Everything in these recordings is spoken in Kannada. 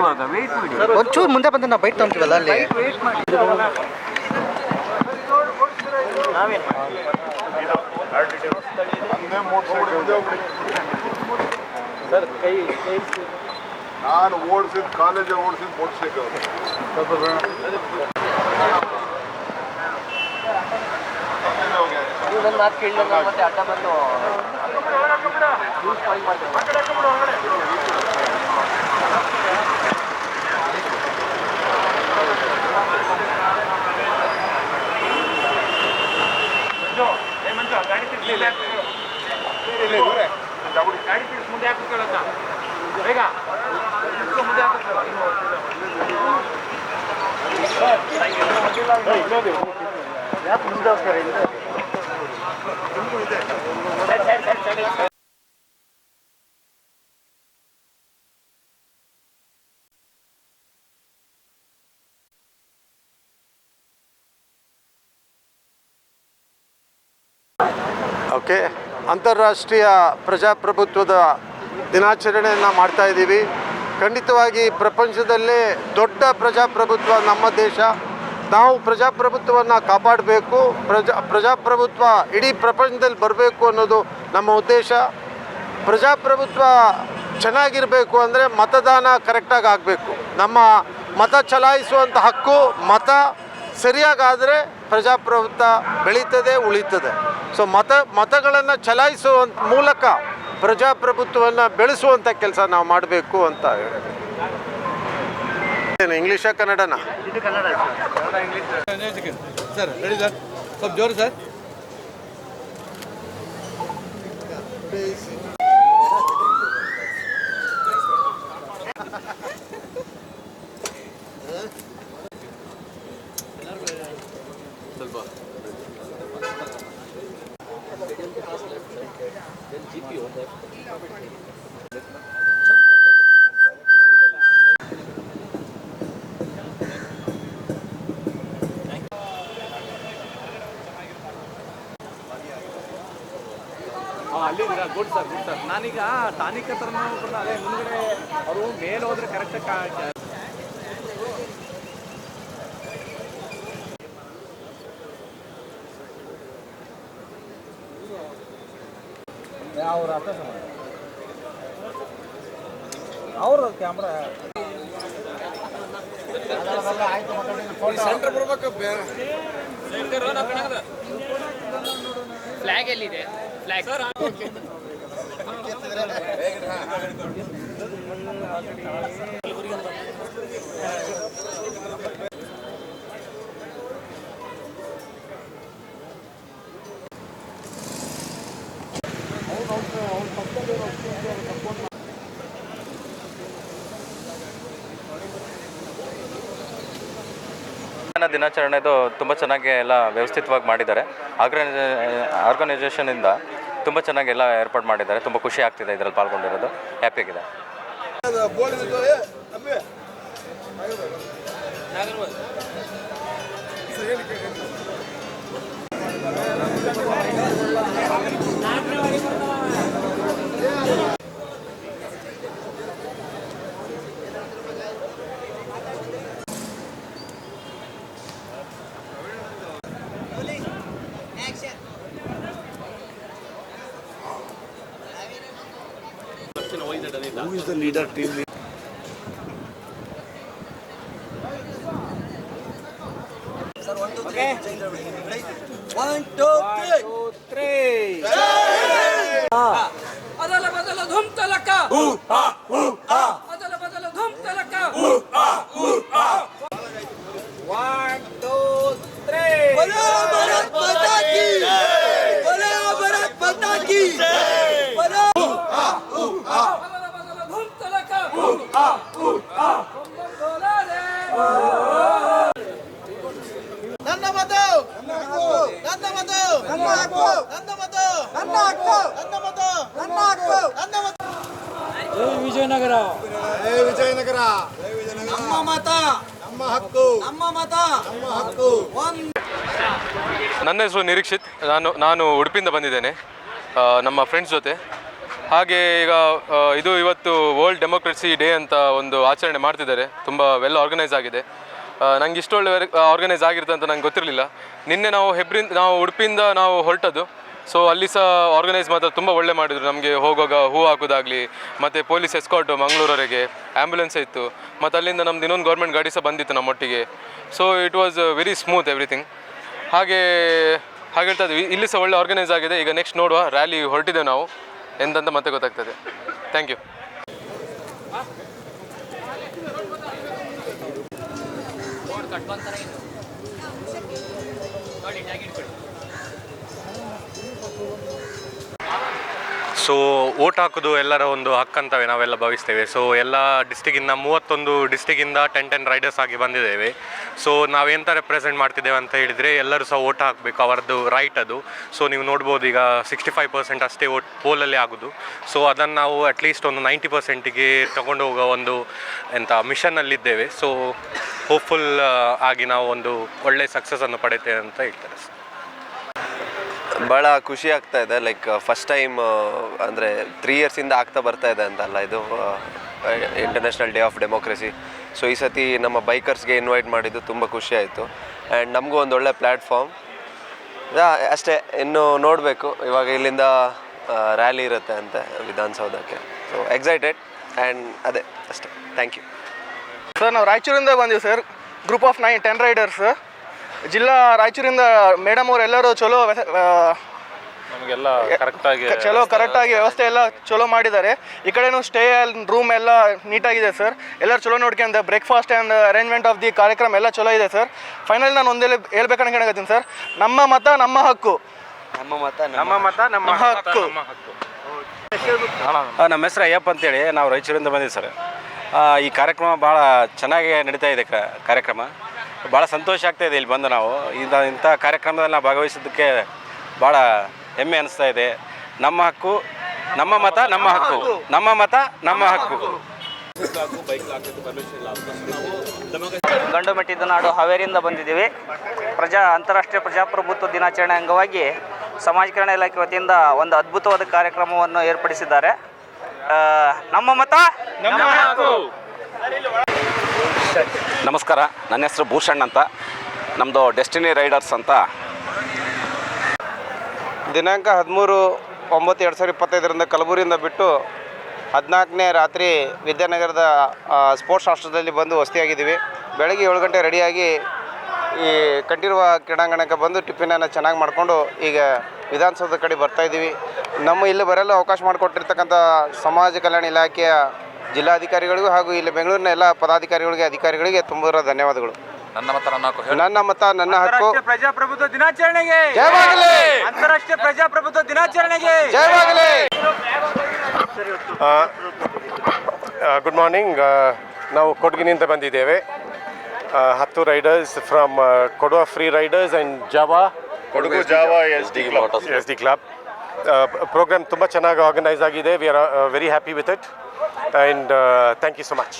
ಇವಾಗ ವೇಟ್ ಮಾಡಿ, ಒಂಚೂರು ಮುಂದೆ ಬಂದು ನಾವು ಬೈಟ್ ತೊಗೊಂತೀವಲ್ಲ ಅಲ್ಲಿ. ವೇಟ್ ಮಾಡಿ. ಸರ್ ಕೈ ನಾನು ಓಡಿಸಿದ ಕಾಲೇಜ್ ಓಡಿಸಿದ ಮೋಟರ್ ಸೈಕಲ್ ನನ್ನ ಮಾತು ಕೇಳಿಲ್ಲ ಮತ್ತೆ ಅಡ್ಡ ಬಂದು ಗಾಡಿ ತಿರ್ಸಿ ಮುಂದೆ ಹಾಕಿಸ್ಕೊಳ್ಳೋಣ ಬೇಗ ಮುಂದೆ ಓಕೆ, ಅಂತಾರಾಷ್ಟ್ರೀಯ ಪ್ರಜಾಪ್ರಭುತ್ವದ ದಿನಾಚರಣೆಯನ್ನು ಮಾಡ್ತಾ ಇದ್ದೀವಿ. ಖಂಡಿತವಾಗಿ ಪ್ರಪಂಚದಲ್ಲೇ ದೊಡ್ಡ ಪ್ರಜಾಪ್ರಭುತ್ವ ನಮ್ಮ ದೇಶ. ನಾವು ಪ್ರಜಾಪ್ರಭುತ್ವವನ್ನು ಕಾಪಾಡಬೇಕು. ಪ್ರಜಾಪ್ರಭುತ್ವ ಇಡೀ ಪ್ರಪಂಚದಲ್ಲಿ ಬರಬೇಕು ಅನ್ನೋದು ನಮ್ಮ ಉದ್ದೇಶ. ಪ್ರಜಾಪ್ರಭುತ್ವ ಚೆನ್ನಾಗಿರಬೇಕು ಅಂದರೆ ಮತದಾನ ಕರೆಕ್ಟಾಗಿ ಆಗಬೇಕು. ನಮ್ಮ ಮತ ಚಲಾಯಿಸುವಂಥ ಹಕ್ಕು ಮತ ಸರಿಯಾಗಾದರೆ ಪ್ರಜಾಪ್ರಭುತ್ವ ಬೆಳೀತದೆ, ಉಳಿತದೆ. ಸೊ ಮತಗಳನ್ನು ಚಲಾಯಿಸುವಂಥ ಮೂಲಕ ಪ್ರಜಾಪ್ರಭುತ್ವವನ್ನು ಬೆಳೆಸುವಂಥ ಕೆಲಸ ನಾವು ಮಾಡಬೇಕು ಅಂತ ಹೇಳಿದೆ. ಇಂಗ್ಲೀಷಾ ಕನ್ನಡನಾ? ಇದು ಕನ್ನಡ ಸರ್. ರೆಡಿ ಸರ್, ಸ್ವಲ್ಪ ಜೋರು ಸರ್. ಸ್ವಲ್ಪ ಅಲ್ಲಿದ್ದೀರಾ? Good sir, good sir. ನಾನೀಗ ಟಾನಿಕ್ ಹತ್ರ ಅದೇ ಮುಂದ್ಗಡೆ ಅವರು ಮೇಲೆ ಹೋದ್ರೆ ಕರೆಕ್ಟಾಗಿ ಅವ್ರ ಅರ್ಥ ಅವ್ರ ಕ್ಯಾಮ್ರಾ ಸೆಂಟರ್ ಬರ್ಬೇಕು. ಫ್ಲಾಗ್ ಎಲ್ಲಿದೆ? ಫ್ಲಾಗ್ ದಿನಾಚರಣೆದು ತುಂಬ ಚೆನ್ನಾಗಿ ಎಲ್ಲ ವ್ಯವಸ್ಥಿತವಾಗಿ ಮಾಡಿದ್ದಾರೆ. ಆರ್ಗನೈಸೇಷನಿಂದ ತುಂಬ ಚೆನ್ನಾಗಿ ಎಲ್ಲ ಏರ್ಪಾಡು ಮಾಡಿದ್ದಾರೆ. ತುಂಬ ಖುಷಿ ಆಗ್ತಿದೆ ಇದರಲ್ಲಿ ಪಾಲ್ಗೊಂಡಿರೋದು, ಹ್ಯಾಪಿಯಾಗಿದೆ. Who is the leader, team leader? Okay. 1, 2, 3. ಅದಲ ಬದಲ ಧೂಮ್ ತಲಕ ಅದಲ ಬದಲ ಧೂಮ್ ತಲಕ 1, 2, 3. बोलो भारत माता की जय, बोलो भारत माता की जय, बोलो ಅದಲ ಬದಲ ಧೂಮ್ ತಲಕ ನನ್ನ ಮತ ನನ್ನ ಮತ ನನ್ನ ಹಕ್ಕು ನನ್ನ ಮತ ನನ್ನ ಹಕ್ಕು ನನ್ನ ಮತ ನನ್ನ ಹಕ್ಕು ನನ್ನ ಮತ. ಜೈ ವಿಜಯನಗರ, ಜೈ ವಿಜಯನಗರ. ನಮ್ಮ ಮತ ನಮ್ಮ ಹಕ್ಕು, ನಮ್ಮ ಮತ ನಮ್ಮ ಹಕ್ಕು. ನನ್ನ ಹೆಸರು ನಿರೀಕ್ಷಿತ್. ನಾನು ಉಡುಪಿಯಿಂದ ಬಂದಿದ್ದೇನೆ ನಮ್ಮ ಫ್ರೆಂಡ್ಸ್ ಜೊತೆ. ಹಾಗೆ ಈಗ ಇದು ಇವತ್ತು ವರ್ಲ್ಡ್ ಡೆಮೋಕ್ರಸಿ ಡೇ ಅಂತ ಒಂದು ಆಚರಣೆ ಮಾಡ್ತಿದ್ದಾರೆ. ತುಂಬ ವೆಲ್ ಆರ್ಗನೈಸ್ ಆಗಿದೆ. ನಂಗೆ ಇಷ್ಟೊಳ್ಳೆ ಆರ್ಗನೈಸ್ ಆಗಿರುತ್ತೆ ಅಂತ ನಂಗೆ ಗೊತ್ತಿರಲಿಲ್ಲ. ನಿನ್ನೆ ನಾವು ಉಡುಪಿಯಿಂದ ನಾವು ಹೊರಟದ್ದು. ಸೊ ಅಲ್ಲಿ ಸಹ ಆರ್ಗನೈಸ್ ಮಾತ್ರ ತುಂಬ ಒಳ್ಳೆ ಮಾಡಿದರು. ನಮಗೆ ಹೋಗುವಾಗ ಹೂ ಹಾಕೋದಾಗಲಿ, ಮತ್ತು ಪೊಲೀಸ್ ಎಸ್ಕಾರ್ಟು ಮಂಗಳೂರವರೆಗೆ, ಆ್ಯಂಬುಲೆನ್ಸ್ ಇತ್ತು, ಮತ್ತು ಅಲ್ಲಿಂದ ನಮ್ದು ಇನ್ನೊಂದು ಗೌರ್ಮೆಂಟ್ ಗಾಡಿ ಸಹ ಬಂದಿತ್ತು ನಮ್ಮೊಟ್ಟಿಗೆ. So it was very smooth everything. ಹಾಗೆ ಹೇಳ್ತಾ ಇದ್ವಿ, ಇಲ್ಲಿ ಸಹ ಒಳ್ಳೆ ಆರ್ಗನೈಸ್ ಆಗಿದೆ. ಈಗ ನೆಕ್ಸ್ಟ್ ನೋಡುವ, ರ್ಯಾಲಿ ಹೊರಟಿದ್ದೇವೆ ನಾವು ಎಂತಂತ ಮತ್ತೆ ಗೊತ್ತಾಗ್ತದೆ. Thank you. ಸೊ ಓಟ್ ಹಾಕೋದು ಎಲ್ಲರ ಒಂದು ಹಕ್ಕಂತವೇ ನಾವೆಲ್ಲ ಭಾವಿಸ್ತೇವೆ. ಸೊ ಎಲ್ಲ ಡಿಸ್ಟಿಕ್ಕಿಂದ 31 ಡಿಸ್ಟಿಕ್ಕಿಂದ 10 ರೈಡರ್ಸ್ ಆಗಿ ಬಂದಿದ್ದೇವೆ. ಸೊ ನಾವೆಂತ ರೆಪ್ರೆಸೆಂಟ್ ಮಾಡ್ತಿದ್ದೇವೆ ಅಂತ ಹೇಳಿದರೆ ಎಲ್ಲರೂ ಸಹ ಓಟ್ ಹಾಕಬೇಕು, ಅವರದ್ದು ರೈಟ್ ಅದು. ಸೊ ನೀವು ನೋಡ್ಬೋದು, ಈಗ 65% ಅಷ್ಟೇ ಓಟ್ ಪೋಲಲ್ಲಿ ಆಗೋದು. ಸೊ ಅದನ್ನು ನಾವು ಅಟ್ಲೀಸ್ಟ್ ಒಂದು 90%ಗೆ ತಗೊಂಡು ಹೋಗೋ ಒಂದು ಮಿಷನ್ನಲ್ಲಿದ್ದೇವೆ. ಸೊ ಹೋಪ್ಫುಲ್ ಆಗಿ ನಾವು ಒಂದು ಒಳ್ಳೆಯ ಸಕ್ಸಸ್ಸನ್ನು ಪಡೆಯುತ್ತೇವೆ ಅಂತ ಹೇಳ್ತಾರೆ. ಭಾಳ ಖುಷಿ ಆಗ್ತಾ ಇದೆ. ಲೈಕ್ ಫಸ್ಟ್ ಟೈಮ್ ಅಂದರೆ 3 ಇಯರ್ಸಿಂದ ಆಗ್ತಾ ಬರ್ತಾ ಇದೆ ಅಂತಲ್ಲ ಇದು international day of democracy. So ಈ ಸತಿ ನಮ್ಮ ಬೈಕರ್ಸ್ಗೆ ಇನ್ವೈಟ್ ಮಾಡಿದ್ದು ತುಂಬ ಖುಷಿ ಆಯಿತು. ಆ್ಯಂಡ್ ನಮಗೂ ಒಂದು ಒಳ್ಳೆ ಪ್ಲ್ಯಾಟ್ಫಾರ್ಮ್ ಅಷ್ಟೇ. ಇನ್ನು ನೋಡಬೇಕು, ಇವಾಗ ಇಲ್ಲಿಂದ ರ್ಯಾಲಿ ಇರುತ್ತೆ ಅಂತೆ ವಿಧಾನಸೌಧಕ್ಕೆ. ಸೊ ಎಕ್ಸೈಟೆಡ್ ಆ್ಯಂಡ್ ಅದೇ ಅಷ್ಟೇ. Thank you sir. ನಾವು ರಾಯಚೂರಿಂದ ಬಂದೀವಿ ಸರ್. Group of 10 Riders. ಜಿಲ್ಲಾ ರಾಯಚೂರಿಂದ ಮೇಡಮ್ ಅವರು ಎಲ್ಲರೂ ಚಲೋ ಕರೆಕ್ಟಾಗಿ ವ್ಯವಸ್ಥೆ ಎಲ್ಲ ಚಲೋ ಮಾಡಿದ್ದಾರೆ. ಈ ಕಡೆನೂ ಸ್ಟೇ ರೂಮ್ ಎಲ್ಲ ನೀಟಾಗಿದೆ ಸರ್. ಎಲ್ಲರೂ ಚಲೋ ನೋಡ್ಕೊಂಡು breakfast and arrangement of the ಕಾರ್ಯಕ್ರಮ ಎಲ್ಲ ಚಲೋ ಇದೆ ಸರ್. ಫೈನಲ್ ನಾನು ಒಂದೇ ಹೇಳ್ಬೇಕಂತ ಕೇಳಕತ್ತೀನಿ ಸರ್, ನಮ್ಮ ಮತ ನಮ್ಮ ಹಕ್ಕು. ನಮ್ಮ ಹಕ್ಕು. ನಮ್ಮ ಹೆಸರು ಅಯ್ಯಪ್ಪ ಅಂತೇಳಿ, ನಾವು ರಾಯಚೂರಿಂದ ಬಂದಿದ್ದೀವಿ ಸರ್. ಈ ಕಾರ್ಯಕ್ರಮ ಭಾಳ ಚೆನ್ನಾಗಿ ನಡೀತಾ ಇದೆ. ಕಾರ್ಯಕ್ರಮ ಭಾಳ ಸಂತೋಷ ಆಗ್ತಾಯಿದೆ ಇಲ್ಲಿ ಬಂದು. ನಾವು ಇಂಥ ಕಾರ್ಯಕ್ರಮದಲ್ಲಿ ನಾವು ಭಾಗವಹಿಸೋದಕ್ಕೆ ಭಾಳ ಹೆಮ್ಮೆ ಅನಿಸ್ತಾ ಇದೆ. ನಮ್ಮ ಹಕ್ಕು, ನಮ್ಮ ಮತ ನಮ್ಮ ಹಕ್ಕು, ನಮ್ಮ ಮತ ನಮ್ಮ ಹಕ್ಕು. ಗಂಡುಮೆಟ್ಟಿದ ನಾಡು ಹಾವೇರಿಯಿಂದ ಬಂದಿದ್ದೀವಿ. ಅಂತಾರಾಷ್ಟ್ರೀಯ ಪ್ರಜಾಪ್ರಭುತ್ವ ದಿನಾಚರಣೆ ಅಂಗವಾಗಿ ಸಮಾಜ ಕಲ್ಯಾಣ ಇಲಾಖೆ ವತಿಯಿಂದ ಒಂದು ಅದ್ಭುತವಾದ ಕಾರ್ಯಕ್ರಮವನ್ನು ಏರ್ಪಡಿಸಿದ್ದಾರೆ. ನಮ್ಮ ಮತ ನಮ್ಮ ಹಕ್ಕು. ನಮಸ್ಕಾರ, ನನ್ನ ಹೆಸರು ಭೂಷಣ್ ಅಂತ. ನಮ್ಮದು ಡೆಸ್ಟಿನಿ ರೈಡರ್ಸ್ ಅಂತ. ದಿನಾಂಕ 13/9/2025 ಕಲಬುರಗಿಯಿಂದ ಬಿಟ್ಟು 14ನೇ ರಾತ್ರಿ ವಿದ್ಯಾನಗರದ ಸ್ಪೋರ್ಟ್ಸ್ ಹಾಸ್ಟೆಲ್ದಲ್ಲಿ ಬಂದು ವಸತಿಯಾಗಿದ್ದೀವಿ. ಬೆಳಗ್ಗೆ 7 ಗಂಟೆ ರೆಡಿಯಾಗಿ ಈ ಕಂಠೀರವ ಕ್ರೀಡಾಂಗಣಕ್ಕೆ ಬಂದು ಟಿಫಿನನ್ನು ಚೆನ್ನಾಗಿ ಮಾಡಿಕೊಂಡು ಈಗ ವಿಧಾನಸೌಧ ಕಡೆ ಬರ್ತಾಯಿದ್ದೀವಿ. ನಮ್ಮ ಇಲ್ಲಿ ಬರಲು ಅವಕಾಶ ಮಾಡಿಕೊಟ್ಟಿರ್ತಕ್ಕಂಥ ಸಮಾಜ ಕಲ್ಯಾಣ ಇಲಾಖೆಯ ಜಿಲ್ಲಾಧಿಕಾರಿಗಳಿಗೂ ಹಾಗೂ ಇಲ್ಲಿ ಬೆಂಗಳೂರಿನ ಎಲ್ಲ ಪದಾಧಿಕಾರಿಗಳಿಗೆ ಅಧಿಕಾರಿಗಳಿಗೆ ತುಂಬ ಧನ್ಯವಾದಗಳು. ನನ್ನ ಮತ ನನ್ನ ಹಕ್ಕು. ನನ್ನ ಮತ ನನ್ನ ಹಕ್ಕು. ಪ್ರಜಾಪ್ರಭುತ್ವ ದಿನಾಚರಣೆಗೆ ಜಯವಾಗಲಿ. ಅಂತಾರಾಷ್ಟ್ರೀಯ ಪ್ರಜಾಪ್ರಭುತ್ವ ದಿನಾಚರಣೆಗೆ ಜಯವಾಗಲಿ. Good morning. ನಾವು ಕೊಡಗಿನಿಂದ ಬಂದಿದ್ದೇವೆ. 10 riders from Kodava free riders and Jawa Kodagu Jawa S D club. Programme ತುಂಬ ಚೆನ್ನಾಗಿ ಆರ್ಗನೈಸ್ ಆಗಿದೆ. We are very happy with it and thank you so much.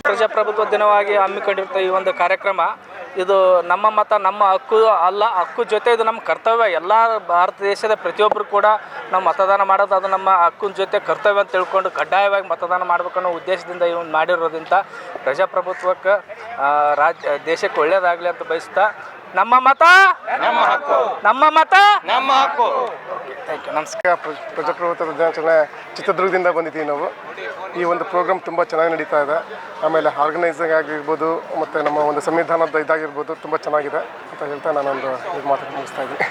ಪ್ರಜಾಪ್ರಭುತ್ವ ದಿನವಾಗಿ ಹಮ್ಮಿಕೊಂಡಿರ್ತ ಈ ಒಂದು ಕಾರ್ಯಕ್ರಮ, ಇದು ನಮ್ಮ ಮತ ನಮ್ಮ ಹಕ್ಕು ಅಲ್ಲ, ಹಕ್ಕು ಜೊತೆ ಇದು ನಮ್ಮ ಕರ್ತವ್ಯ. ಎಲ್ಲ ಭಾರತ ದೇಶದ ಪ್ರತಿಯೊಬ್ಬರು ಕೂಡ ನಾವು ಮತದಾನ ಮಾಡೋದು ಅದು ನಮ್ಮ ಹಕ್ಕಿನ ಜೊತೆ ಕರ್ತವ್ಯ ಅಂತ ತಿಳ್ಕೊಂಡು ಕಡ್ಡಾಯವಾಗಿ ಮತದಾನ ಮಾಡಬೇಕನ್ನೋ ಉದ್ದೇಶದಿಂದ ಇವನು ಮಾಡಿರೋದ್ರಿಂದ ಪ್ರಜಾಪ್ರಭುತ್ವಕ್ಕೆ ದೇಶಕ್ಕೆ ಒಳ್ಳೆಯದಾಗಲಿ ಅಂತ ಬಯಸ್ತಾ, ನಮ್ಮ ಮತ ನಮ್ಮ ಹಕ್ಕು, ನಮ್ಮ ಮತ ನಮ್ಮ ಹಕ್ಕು. Thank you. ನಮಸ್ಕಾರ. ಪ್ರಜಾಪ್ರಭುತ್ವ ದಿನಾಚರಣೆ ಚಿತ್ರದುರ್ಗದಿಂದ ಬಂದಿದ್ದೀವಿ ನಾವು. ಈ ಒಂದು ಪ್ರೋಗ್ರಾಮ್ ತುಂಬ ಚೆನ್ನಾಗಿ ನಡೀತಾ ಇದೆ. ಆಮೇಲೆ ಆರ್ಗನೈಸಿಂಗ್ ಆಗಿರ್ಬೋದು ಮತ್ತು ನಮ್ಮ ಒಂದು ಸಂವಿಧಾನದ ಇದಾಗಿರ್ಬೋದು ತುಂಬ ಚೆನ್ನಾಗಿದೆ ಅಂತ ಹೇಳ್ತಾ ನಾನೊಂದು ಮಾತು ಮುಗಿಸ್ತಾ ಇದ್ದೀನಿ.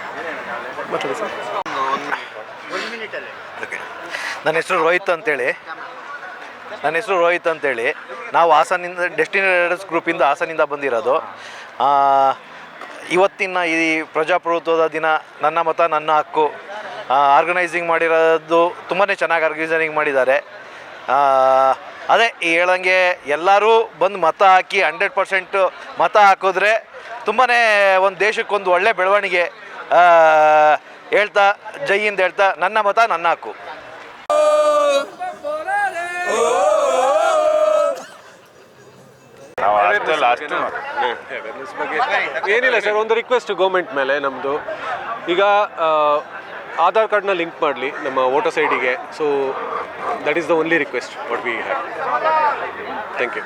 ಮತ್ತೆ ಸರ್, ನನ್ನ ಹೆಸರು ರೋಹಿತ್ ಅಂತೇಳಿ ನಾವು ಹಾಸನಿಂದ ಡೆಸ್ಟಿನಿ ರೈಡರ್ಸ್ ಗ್ರೂಪಿಂದ ಹಾಸನಿಂದ ಬಂದಿರೋದು. ಇವತ್ತಿನ ಈ ಪ್ರಜಾಪ್ರಭುತ್ವದ ದಿನ ನನ್ನ ಮತ ನನ್ನ ಹಕ್ಕು ಆರ್ಗನೈಸಿಂಗ್ ಮಾಡಿರೋದು ತುಂಬಾ ಚೆನ್ನಾಗಿ ಆರ್ಗನೈಸಿಂಗ್ ಮಾಡಿದ್ದಾರೆ. ಅದೇ ಹೇಳಂಗೆ ಎಲ್ಲರೂ ಬಂದು ಮತ ಹಾಕಿ 100% ಮತ ಹಾಕಿದ್ರೆ ತುಂಬಾ ಒಂದು ದೇಶಕ್ಕೊಂದು ಒಳ್ಳೆ ಬೆಳವಣಿಗೆ ಹೇಳ್ತಾ ಜೈ ಹಿಂದ್ ಹೇಳ್ತಾ ನನ್ನ ಮತ ನನ್ನ ಹಕ್ಕು. ಏನಿಲ್ಲ ಸರ್, ಒಂದು ರಿಕ್ವೆಸ್ಟ್ ಗೌರ್ಮೆಂಟ್ ಮೇಲೆ ನಮ್ಮದು. ಈಗ ಆಧಾರ್ ಕಾರ್ಡ್ನ ಲಿಂಕ್ ಮಾಡಲಿ ನಮ್ಮ ವೋಟರ್ಸ್ ಐಡಿಗೆ. So that is the only request what we have. Thank you.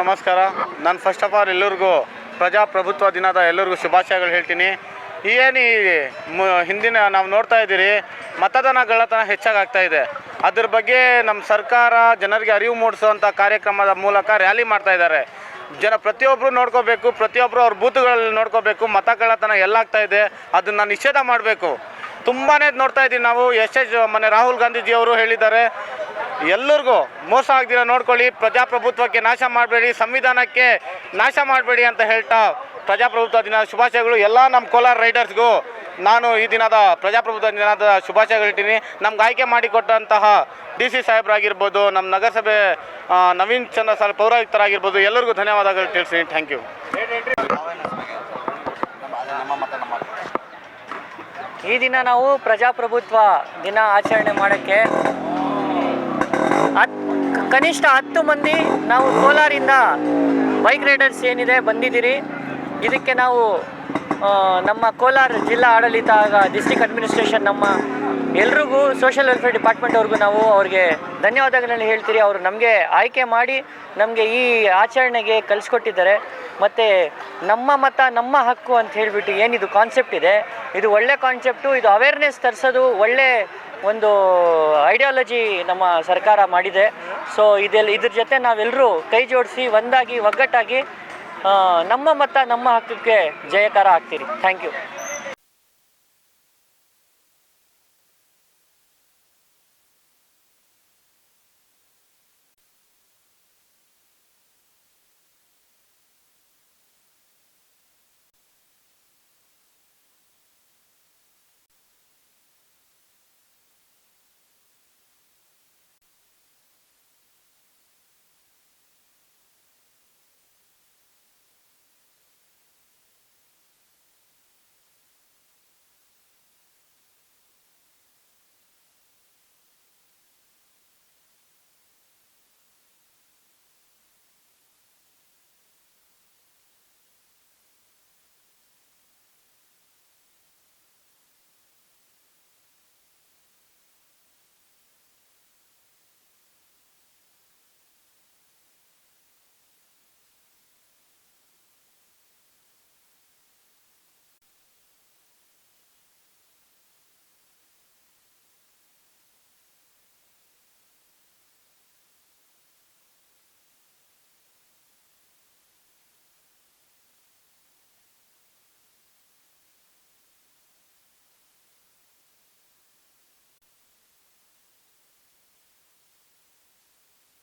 ನಮಸ್ಕಾರ. ನಾನು ಫಸ್ಟ್ ಆಫ್ ಆಲ್ ಎಲ್ಲರಿಗೂ ಪ್ರಜಾಪ್ರಭುತ್ವ ದಿನದ ಎಲ್ಲರಿಗೂ ಶುಭಾಶಯಗಳು ಹೇಳ್ತೀನಿ. ಏನು ಹಿಂದಿನ ನಾವು ನೋಡ್ತಾ ಇದ್ದೀರಿ, ಮತದಾನ ಗಳ್ಳತನ ಹೆಚ್ಚಾಗ್ತಾ ಇದೆ. ಅದ್ರ ಬಗ್ಗೆ ನಮ್ಮ ಸರ್ಕಾರ ಜನರಿಗೆ ಅರಿವು ಮೂಡಿಸುವಂಥ ಕಾರ್ಯಕ್ರಮದ ಮೂಲಕ ರ್ಯಾಲಿ ಮಾಡ್ತಾ ಇದ್ದಾರೆ. ಪ್ರತಿಯೊಬ್ಬರು ನೋಡ್ಕೋಬೇಕು, ಪ್ರತಿಯೊಬ್ಬರು ಅವ್ರ ಬೂತ್ಗಳಲ್ಲಿ ನೋಡ್ಕೋಬೇಕು. ಮತ ಕಳ್ಳತನ ಎಲ್ಲಾಗ್ತಾ ಇದೆ, ಅದನ್ನು ನಿಷೇಧ ಮಾಡಬೇಕು. ತುಂಬಾ ನೋಡ್ತಾ ಇದ್ದೀವಿ ನಾವು. ಮೊನ್ನೆ ರಾಹುಲ್ ಗಾಂಧೀಜಿಯವರು ಹೇಳಿದ್ದಾರೆ, ಎಲ್ಲರಿಗೂ ಮೋಸ ಆಗದಿರೋ ನೋಡ್ಕೊಳ್ಳಿ, ಪ್ರಜಾಪ್ರಭುತ್ವಕ್ಕೆ ನಾಶ ಮಾಡಬೇಡಿ, ಸಂವಿಧಾನಕ್ಕೆ ನಾಶ ಮಾಡಬೇಡಿ ಅಂತ ಹೇಳ್ತಾ ಪ್ರಜಾಪ್ರಭುತ್ವ ದಿನದ ಶುಭಾಶಯಗಳು. ಎಲ್ಲ ನಮ್ಮ ಕೋಲಾರ ರೈಡರ್ಸ್ಗೂ ನಾನು ಈ ದಿನದ ಪ್ರಜಾಪ್ರಭುತ್ವ ದಿನದ ಶುಭಾಶಯಗಳು ಹೇಳ್ತೀನಿ. ನಮ್ಗೆ ಆಯ್ಕೆ ಮಾಡಿಕೊಟ್ಟಂತಹ DC ಸಾಹೇಬ್ರಾಗಿರ್ಬೋದು, ನಮ್ಮ ನಗರಸಭೆ ನವೀನ್ ಚಂದ್ರ ಸರ್ ಪೌರಾಯುಕ್ತರಾಗಿರ್ಬೋದು, ಎಲ್ಲರಿಗೂ ಧನ್ಯವಾದಗಳು ತಿಳಿಸ್ತೀನಿ. Thank you. ಈ ದಿನ ನಾವು ಪ್ರಜಾಪ್ರಭುತ್ವ ದಿನ ಆಚರಣೆ ಮಾಡೋಕ್ಕೆ ಕನಿಷ್ಠ 10 ಮಂದಿ ನಾವು ಕೋಲಾರಿಂದ ಬೈಕ್ ರೈಡರ್ಸ್ ಏನಿದೆ ಬಂದಿದ್ದೀರಿ. ಇದಕ್ಕೆ ನಾವು ನಮ್ಮ ಕೋಲಾರ ಜಿಲ್ಲಾ ಆಡಳಿತ ಡಿಸ್ಟ್ರಿಕ್ಟ್ ಅಡ್ಮಿನಿಸ್ಟ್ರೇಷನ್ ನಮ್ಮ ಎಲ್ರಿಗೂ ಸೋಷಿಯಲ್ ವೆಲ್ಫೇರ್ ಡಿಪಾರ್ಟ್ಮೆಂಟ್ ಅವ್ರಿಗೂ ನಾವು ಅವ್ರಿಗೆ ಧನ್ಯವಾದಗಳನ್ನು ಹೇಳ್ತೀರಿ. ಅವರು ನಮಗೆ ಆಯ್ಕೆ ಮಾಡಿ ನಮಗೆ ಈ ಆಚರಣೆಗೆ ಕಲಿಸ್ಕೊಟ್ಟಿದ್ದಾರೆ. ಮತ್ತು ನಮ್ಮ ಮತ ನಮ್ಮ ಹಕ್ಕು ಅಂತ ಹೇಳಿಬಿಟ್ಟು ಏನಿದು ಕಾನ್ಸೆಪ್ಟ್ ಇದೆ, ಇದು ಒಳ್ಳೆ ಕಾನ್ಸೆಪ್ಟು. ಇದು ಅವೇರ್ನೆಸ್ ತರಿಸೋದು ಒಳ್ಳೆ ಒಂದು ಐಡಿಯಾಲಜಿ ನಮ್ಮ ಸರ್ಕಾರ ಮಾಡಿದೆ. ಸೊ ಇದ್ರ ಜೊತೆ ನಾವೆಲ್ಲರೂ ಕೈ ಜೋಡಿಸಿ ಒಂದಾಗಿ ಒಗ್ಗಟ್ಟಾಗಿ ನಮ್ಮ ಮತ ನಮ್ಮ ಹಕ್ಕಕ್ಕೆ ಜಯಕಾರ ಆಗ್ತೀರಿ. Thank you.